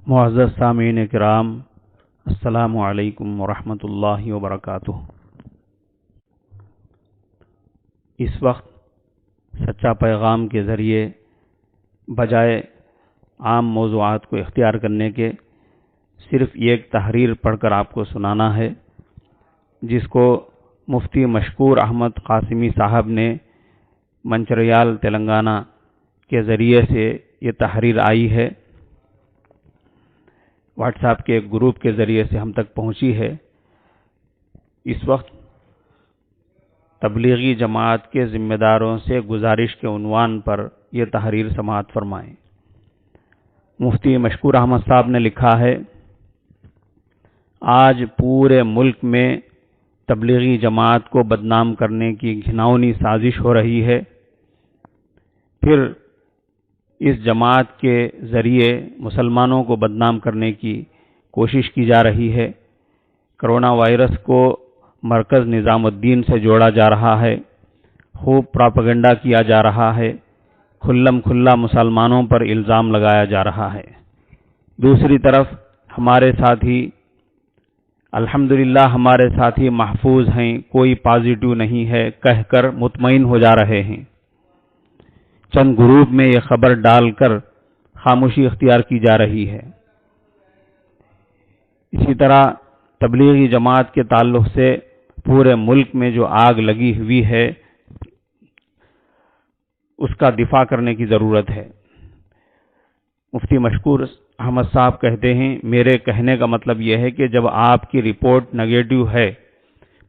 معزز سامعین کرام، السلام علیکم ورحمۃ اللہ وبرکاتہ۔ اس وقت سچا پیغام کے ذریعے بجائے عام موضوعات کو اختیار کرنے کے صرف ایک تحریر پڑھ کر آپ کو سنانا ہے، جس کو مفتی مشکور احمد قاسمی صاحب نے منچریال تلنگانہ کے ذریعے سے یہ تحریر آئی ہے، واٹس ایپ کے ایک گروپ کے ذریعے سے ہم تک پہنچی ہے۔ اس وقت تبلیغی جماعت کے ذمہ داروں سے گزارش کے عنوان پر یہ تحریر سماعت فرمائیں۔ مفتی مشکور احمد صاحب نے لکھا ہے، آج پورے ملک میں تبلیغی جماعت کو بدنام کرنے کی گھناؤنی سازش ہو رہی ہے۔ پھر اس جماعت کے ذریعے مسلمانوں کو بدنام کرنے کی کوشش کی جا رہی ہے۔ کرونا وائرس کو مرکز نظام الدین سے جوڑا جا رہا ہے، خوب پراپیگنڈا کیا جا رہا ہے، کھلم کھلا مسلمانوں پر الزام لگایا جا رہا ہے۔ دوسری طرف ہمارے ساتھی الحمدللہ ہمارے ساتھی محفوظ ہیں، کوئی پازیٹیو نہیں ہے کہہ کر مطمئن ہو جا رہے ہیں۔ چند گروپ میں یہ خبر ڈال کر خاموشی اختیار کی جا رہی ہے۔ اسی طرح تبلیغی جماعت کے تعلق سے پورے ملک میں جو آگ لگی ہوئی ہے، اس کا دفاع کرنے کی ضرورت ہے۔ مفتی مشکور احمد صاحب کہتے ہیں، میرے کہنے کا مطلب یہ ہے کہ جب آپ کی رپورٹ نگیٹو ہے،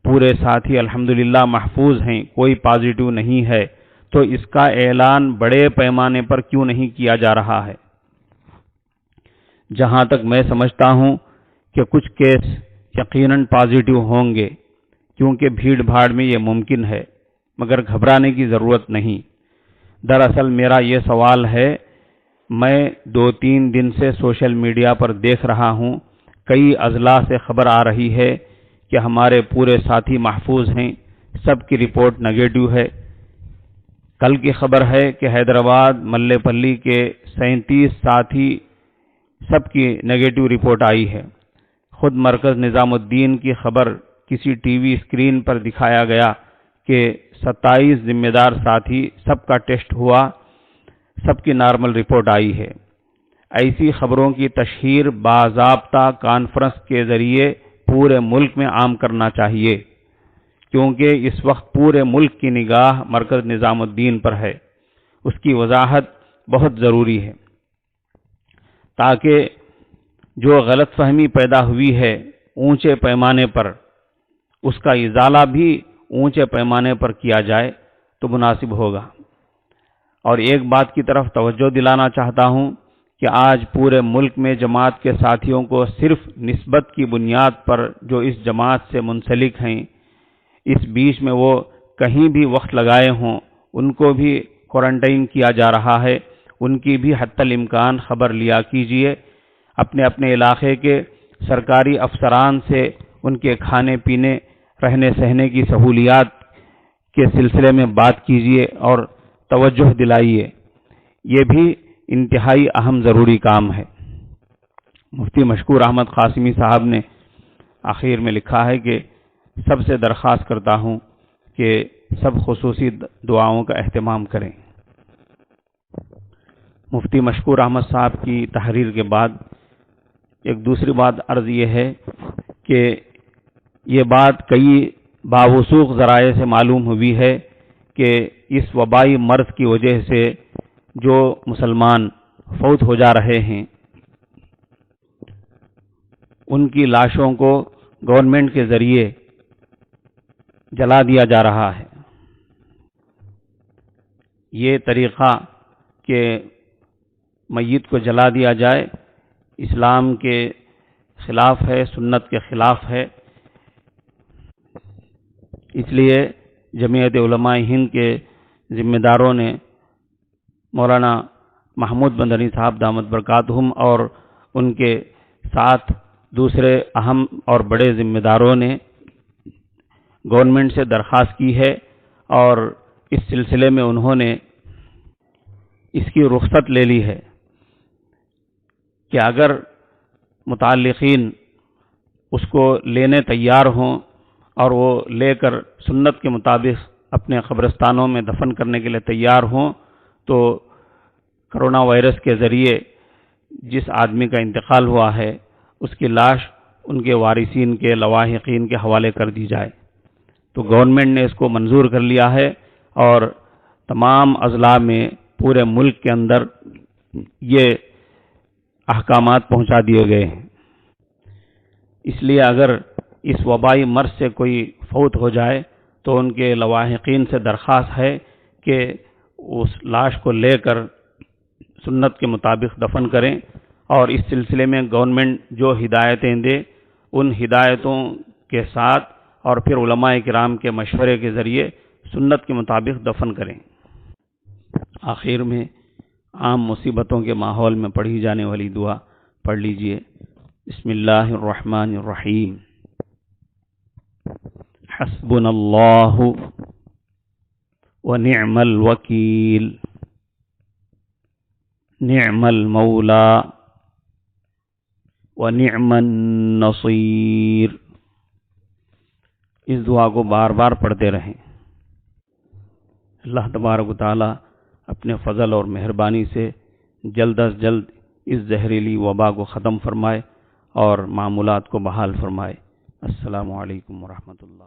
پورے ساتھی الحمدللہ محفوظ ہیں، کوئی پازیٹیو نہیں ہے، تو اس کا اعلان بڑے پیمانے پر کیوں نہیں کیا جا رہا ہے؟ جہاں تک میں سمجھتا ہوں کہ کچھ کیس یقیناً پازیٹیو ہوں گے، کیونکہ بھیڑ بھاڑ میں یہ ممکن ہے، مگر گھبرانے کی ضرورت نہیں۔ دراصل میرا یہ سوال ہے، میں 2-3 دن سے سوشل میڈیا پر دیکھ رہا ہوں، کئی اضلاع سے خبر آ رہی ہے کہ ہمارے پورے ساتھی محفوظ ہیں، سب کی رپورٹ نگیٹو ہے۔ کل کی خبر ہے کہ حیدرآباد ملے پلی کے 37 ساتھی سب کی نگیٹو رپورٹ آئی ہے۔ خود مرکز نظام الدین کی خبر کسی ٹی وی اسکرین پر دکھایا گیا کہ 27 ذمہ دار ساتھی سب کا ٹیسٹ ہوا، سب کی نارمل رپورٹ آئی ہے۔ ایسی خبروں کی تشہیر باضابطہ کانفرنس کے ذریعے پورے ملک میں عام کرنا چاہیے، کیونکہ اس وقت پورے ملک کی نگاہ مرکز نظام الدین پر ہے۔ اس کی وضاحت بہت ضروری ہے، تاکہ جو غلط فہمی پیدا ہوئی ہے اونچے پیمانے پر، اس کا ازالہ بھی اونچے پیمانے پر کیا جائے تو مناسب ہوگا۔ اور ایک بات کی طرف توجہ دلانا چاہتا ہوں کہ آج پورے ملک میں جماعت کے ساتھیوں کو صرف نسبت کی بنیاد پر جو اس جماعت سے منسلک ہیں، اس بیچ میں وہ کہیں بھی وقت لگائے ہوں، ان کو بھی کوارنٹائن کیا جا رہا ہے۔ ان کی بھی حتی الامکان خبر لیا کیجیے، اپنے اپنے علاقے کے سرکاری افسران سے ان کے کھانے پینے، رہنے سہنے کی سہولیات کے سلسلے میں بات کیجیے اور توجہ دلائیے، یہ بھی انتہائی اہم ضروری کام ہے۔ مفتی مشکور احمد قاسمی صاحب نے آخر میں لکھا ہے کہ سب سے درخواست کرتا ہوں کہ سب خصوصی دعاؤں کا اہتمام کریں۔ مفتی مشکور احمد صاحب کی تحریر کے بعد ایک دوسری بات عرض یہ ہے کہ یہ بات کئی باوثوق ذرائع سے معلوم ہوئی ہے کہ اس وبائی مرض کی وجہ سے جو مسلمان فوت ہو جا رہے ہیں، ان کی لاشوں کو گورنمنٹ کے ذریعے جلا دیا جا رہا ہے۔ یہ طریقہ کہ میت کو جلا دیا جائے اسلام کے خلاف ہے، سنت کے خلاف ہے۔ اس لیے جمعیت علماء ہند کے ذمہ داروں نے مولانا محمود مدنی صاحب دامت برکاتہم اور ان کے ساتھ دوسرے اہم اور بڑے ذمہ داروں نے گورنمنٹ سے درخواست کی ہے، اور اس سلسلے میں انہوں نے اس کی رخصت لے لی ہے کہ اگر متعلقین اس کو لینے تیار ہوں اور وہ لے کر سنت کے مطابق اپنے قبرستانوں میں دفن کرنے کے لیے تیار ہوں، تو کرونا وائرس کے ذریعے جس آدمی کا انتقال ہوا ہے اس کی لاش ان کے وارثین کے لواحقین کے حوالے کر دی جائے۔ تو گورنمنٹ نے اس کو منظور کر لیا ہے اور تمام اضلاع میں پورے ملک کے اندر یہ احکامات پہنچا دیے گئے ہیں۔ اس لیے اگر اس وبائی مرض سے کوئی فوت ہو جائے تو ان کے لواحقین سے درخواست ہے کہ اس لاش کو لے کر سنت کے مطابق دفن کریں، اور اس سلسلے میں گورنمنٹ جو ہدایتیں دے ان ہدایتوں کے ساتھ اور پھر علماء کرام کے مشورے کے ذریعے سنت کے مطابق دفن کریں۔ آخر میں عام مصیبتوں کے ماحول میں پڑھی جانے والی دعا پڑھ لیجئے۔ بسم اللہ الرحمن الرحیم۔ حسبنا اللہ ونعم الوکیل، نعم المولا ونعم النصیر۔ اس دعا کو بار بار پڑھتے رہیں۔ اللہ تبارک و تعالی اپنے فضل اور مہربانی سے جلد از جلد اس زہریلی وبا کو ختم فرمائے اور معمولات کو بحال فرمائے۔ السلام علیکم ورحمۃ اللہ۔